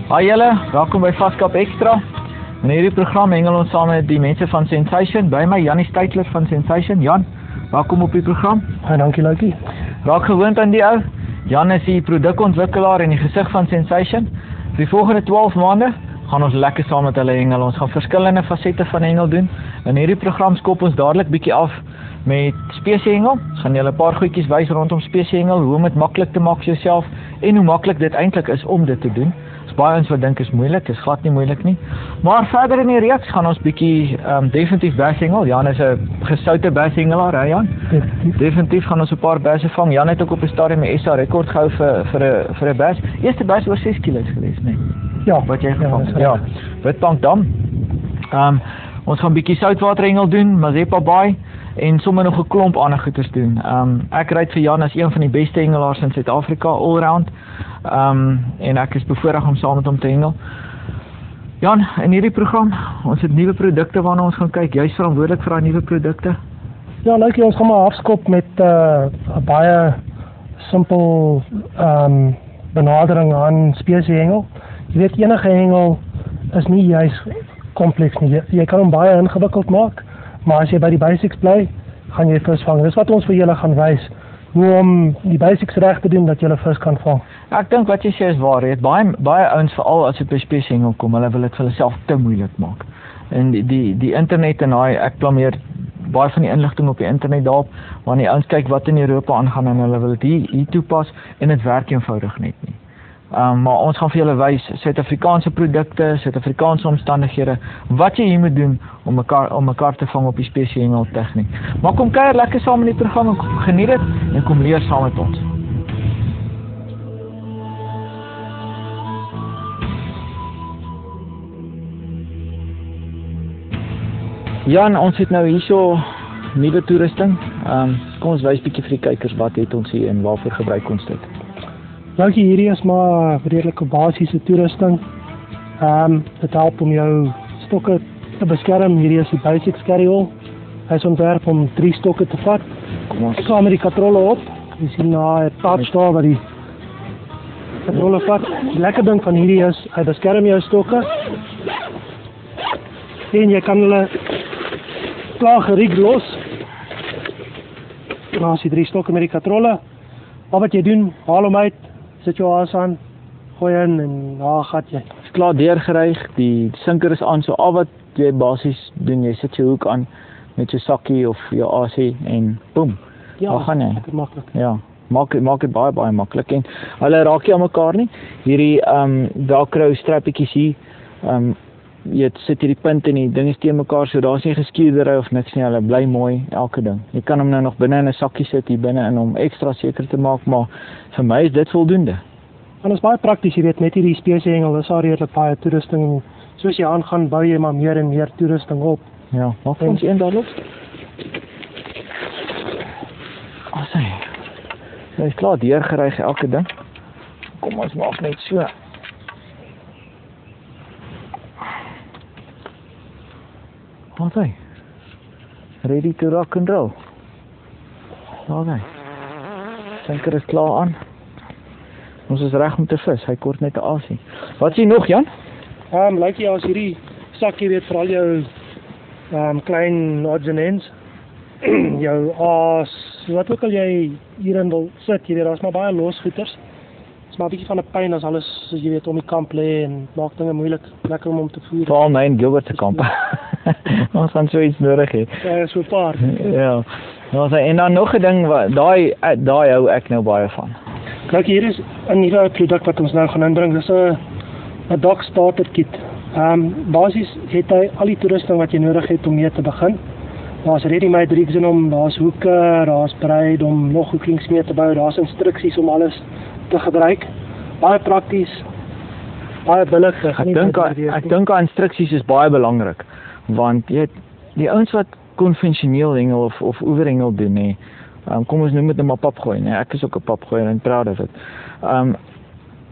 Hi julle, welkom by Vaskap Extra. In hierdie program hengel ons saam met die mense van Sensation. By my Janie Steytler van Sensation. Jan, welkom op die program. Dankie Luikie. Raak gewoond aan die ou. Jan is die produkontwikkelaar en die gesig van Sensation. Vir die volgende 12 maande gaan ons lekker saam met hulle hengel. Ons gaan verskillende fasette van hengel doen. In hierdie program skop ons dadelik bietjie af met spesiehengel. Ons gaan julle 'n paar goedjies wys rondom spesiehengel, hoe om dit maklik te maak vir jouself en hoe maklik dit eintlik is om dit te doen. Baie ons wat dink is moeilik, is glad nie moeilik nie. Maar verder in die reeks gaan ons bietjie definitief basshengel. Jan is 'n gesoute basshengelaar, hè Jan? Definitief gaan ons 'n paar basse vang. Jan het ook op 'n stadium 'n SA rekord gehou vir 'n bass. Eerste bass oor 6 kg gewees, nee. Ja, wat jy gevang het. Ja. Witbankdam. Ons gaan bietjie soutwaterhengel doen, Mazeppa Bay en sommer nog 'n klomp ander goeders doen. Ek ry vir Jan as een van die beste hengelaars in Suid-Afrika allround. En ek is bevoorreg om saam met hom te hengel. Jan, in hierdie program, ons het nuwe produkte waarna ons gaan kyk. Jy's verantwoordelik vir daai nuwe produkte. Ja, Luikie, ons gaan maar afskop met 'n baie simpel benadering aan spesiehengel. Jy weet, enige hengel is nie juis kompleks nie. Jy kan hom baie ingewikkeld maak, maar as jy by die basics bly, gaan jy vis vang. Dis wat ons vir julle gaan wys, hoe om die basics reg te doen dat jy vis kan vang. Ek dink wat jy sê is waar. Jy het baie ouens, veral as jy by spesiehengel kom, hulle wil dit vir hulle self te moeilik maak. En die internet en ek blameer baie van die inligting op die internet daarop, waar die ouens kyk wat in Europa aangaan en hulle wil dit hier toepas en dit werk eenvoudig net nie. Maar ons gaan vir julle wys Suid-Afrikaanse produkte, Suid-Afrikaanse omstandighede, wat jy hier moet doen om mekaar te vang op die spesiehengel tegniek. Maar kom kuier lekker saam in die program, geniet dit en kom leer saam met ons. Jan, ons het nou hierso nuwe toerusting. Kom ons wys bietjie vir die kykers wat het ons hier en waarvoor gebruik ons dit. Luikie, hierdie is maar redelike basiese toerusting. Dit help om jou stokke te beskerm. Hierdie is die basic carry-all. Hy is ontwerp om 3 stokke te vat. Kom ons slaan met die katrolle op. Jy sien daar 'n touch daar wat die katrolle vat. Die lekker ding van hierdie is, hy beskerm jou stokke. En jy kan hulle klaar geriek los. Dan as jy 3 stokke met die katrolle. Al wat jy doen, haal hom uit, sit jou haas aan, gooi in en daar gaan jy. Is klaar deurgeryg, die sinker is aan, so al wat jy basies doen, jy sit jou hoek aan met jou sakkie of jou AC en boem, ja, daar gaan jy. Dit maklik. Ja, maak dit baie maklik en hulle raak nie aan mekaar nie. Hierdie velcro strappietjies hier, jy sit hierdie punt en die ding is teen mekaar, so daar's nie geskiedery of niks nie, hulle bly mooi, elke ding. Jy kan hom nou nog binne in 'n sakkie sit hier binne in om ekstra seker te maak, maar vir my is dit voldoende. En is baie prakties, jy weet, met hierdie spesiehengel, is daar redelik baie toerusting. Soos jy aangaan, bou jy maar meer en meer toerusting op. Ja, maak vir ons een daar los. Asai. Jy is klaar deurgeryg elke ding. Kom ons maak net so. Okay. Ready to rock and roll. Okay. Sinker is klaar aan. Ons is reg om te vis. Hy kort net 'n asie. Wat sien nog, Jan? Lyk jy as hierdie sakkie weet vir al jou klein odds and ends. Jou aas, wat ook al jy hierin wil sit, jy weet, daar's maar baie losgoeters. Dit is maar 'n bietjie van 'n pyn as alles, jy weet, om die kamp lê en maak dinge moeilik, lekker om te voer. Veral my en Gilbert se kamp. Ons gaan so iets nodig hê. Ja, so 'n paar. Ja. Nou, en dan nog 'n ding wat daai hou ek nou baie van. Kyk, hier is 'n nuwe produk wat ons nou gaan inbring. Dis 'n dock starter kit. Basies het hy al die toerusting wat jy nodig het om mee te begin. Daar's ready-made rigs in hom, daar's hoeke, daar's breid om nog hoekings mee te bou, daar's instruksies om alles te gebruik. Baie prakties, baie billig. Ek dink aan instruksies is baie belangrik, want jy die ouens wat konvensioneel hengel of oeverhengel doen, nee. Kom ons noem dit maar papgooi, nee. Ek is ook 'n papgooier en proud of it.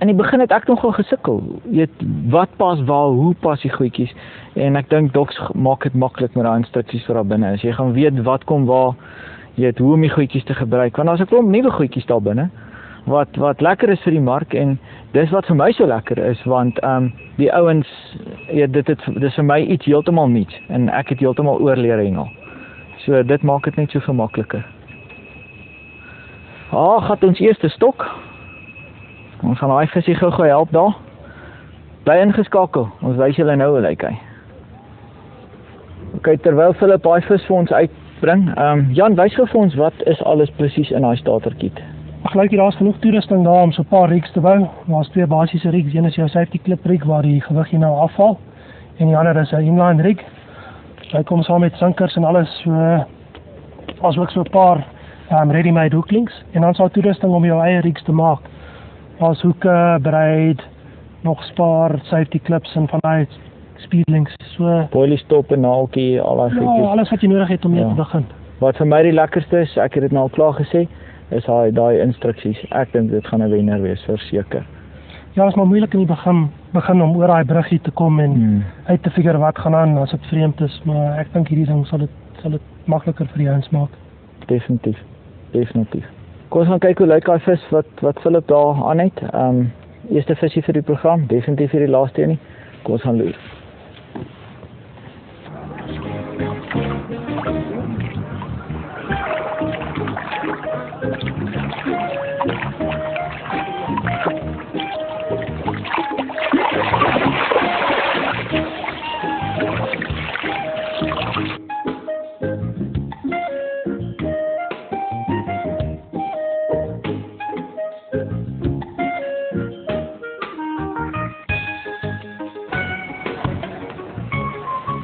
In die begin het ek nogal gesukkel. Jy weet, wat pas waar, hoe pas die goedjies? En ek dink doks maak dit maklik met daai instruksies vir daar binne. As jy gaan weet wat kom waar, jy weet hoe om die goedjies te gebruik. Want daar's 'n klomp nuwe goedjies daar binne. wat lekker is vir die mark en dis wat vir my so lekker is want die ouens dis vir my iets heeltemal nuuts en ek het heeltemal oorleer hengel. So dit maak dit net so gemakliker. Gaat ons eerste stok. Ons gaan daai visie gou help daar. Bly ingeskakel. Ons wys julle nou hoe lyk hy. Okay, terwyl Philip daai vis vir ons uitbring, Jan, wys gou vir ons wat is alles presies in daai starterkit. Ag, lyk hier daar's genoeg toerusting daar om so 'n paar rigs te bou. Daar's twee basiese rigs, een is jou safety clip rig waar die gewig hier nou afval en die ander is 'n inline rig. Hy kom saam met sinkers en alles, so asook so 'n paar ready-made hooklinks en dan sal toerusting om jou eie rigs te maak. Daar's hoeke, braid, nog spaar, safety clips en van daai speedlinks, so boilie stop en naaltjie, al daai goedjies. Ja, alles wat jy nodig het om mee te begin. Wat vir my die lekkerste is, ek het dit nou al klaar gesê, is daai instruksies. Ek dink dit gaan 'n wenner wees, verseker. Ja, is maar moeilik in die begin om oor daai bruggie te kom en uit te figure wat gaan aan as dit vreemd is, maar ek dink hierdie ding sal dit makliker vir die ouens maak. Definitief. Kom ons gaan kyk hoe lyk daai vis wat Philip daar aan het. Eerste visie vir die program, definitief vir die laaste een nie. Kom ons gaan loer.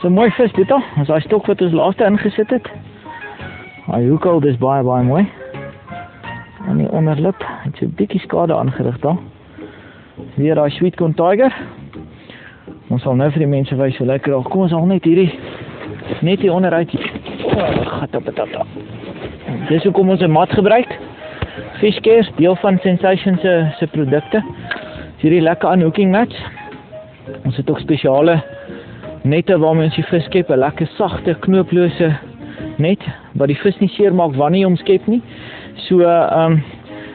So mooi vis dit al, as daai stok wat ons laaste ingesit het. Hy hoekel, dis baie mooi. En die onderlip, het so 'n bietjie skade aangerig daar. Weer daai Sweet Corn Tiger. Ons sal nou vir die mense wys hoe lekker. Kom ons al net hier onderuit. Gatapatata. Dis hoekom ons 'n mat gebruik. Fishcare, deel van Sensation se produkte. Hierdie lekker unhooking nets. Ons het ook spesiale nette waarmee ons die vis skep, 'n lekker sagte, knooplose net, wat die vis nie seer maak wanneer jy hom skep nie. So,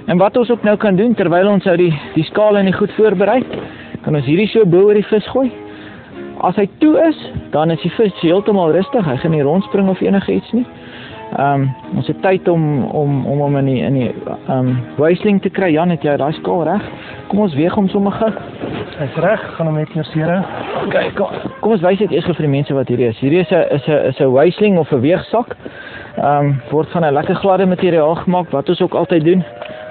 en wat ons ook nou kan doen, terwyl ons die skaal en die goed voorberei, kan ons hierdie so bo oor die vis gooi. As hy toe is, dan is die vis heeltemal rustig, hy gaan nie rondspring of enige iets nie. Ons het tyd om hom in die wisling te kry. Jan, het jy daai skaal reg? Kom ons weeg hom sommer gou. Hy's reg, gaan hom net neerseer. Okay, kom ons wys dit eers vir die mense wat hierdie is. Hierdie is 'n wisling of 'n weegsak. Word van 'n lekker gladde materiaal gemaak, wat ons ook altyd doen.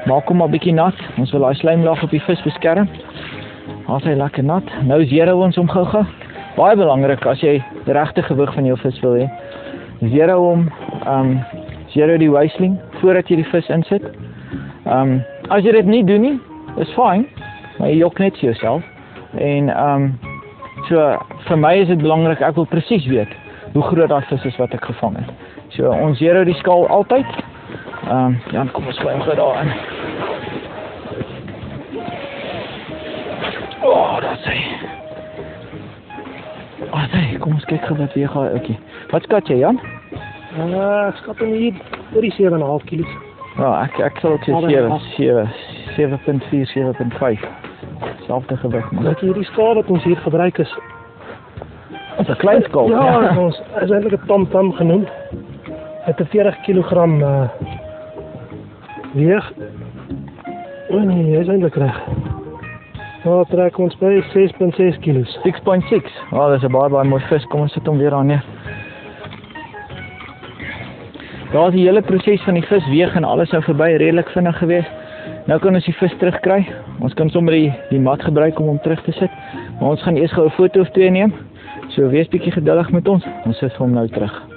Maak hom maar bietjie nat. Ons wil daai slijmlaag op die vis beskerm. As hy lekker nat. Nou zero ons hom gou-gou. Baie belangrik as jy die regte gewig van jou vis wil hê. Zero hom, zero die wisling voordat jy die vis insit. As jy dit nie doen nie, is fyn, maar jy jok net vir jouself. En so vir my is dit belangrik, ek wil presies weet hoe groot daai vis is wat ek gevang het. So ons zero die skaal altyd. Ja, kom ons gooi hom gou daarin. Daar's hy. Hey, kom ons kyk gou wat weer gaan. Okay. Wat skat jy, Jan? Ek skat hom hier oor die 7,5 kg. Ja, ek sal dit sê 7.4, 7.5. Selfde gewig, man. Kyk, hierdie skaal wat ons hier gebruik is 'n klein skaal. Ja, ons is eintlik 'n tom-tom genoem. Het 'n 40 kg weeg. Nee, hy is eintlik reg. Nou trek ons by 6.6 kg. 6.6. Dis 'n baie mooi vis. Kom ons sit hom weer aan neer. Daar is die hele proses van die vis weeg en alles sou verby redelik vinnig gewees. Nou kan ons die vis terugkry. Ons kan sommer die mat gebruik om hom terug te sit. Maar ons gaan eers gou 'n foto of twee neem. So wees bietjie geduldig met ons. Ons sit hom nou terug.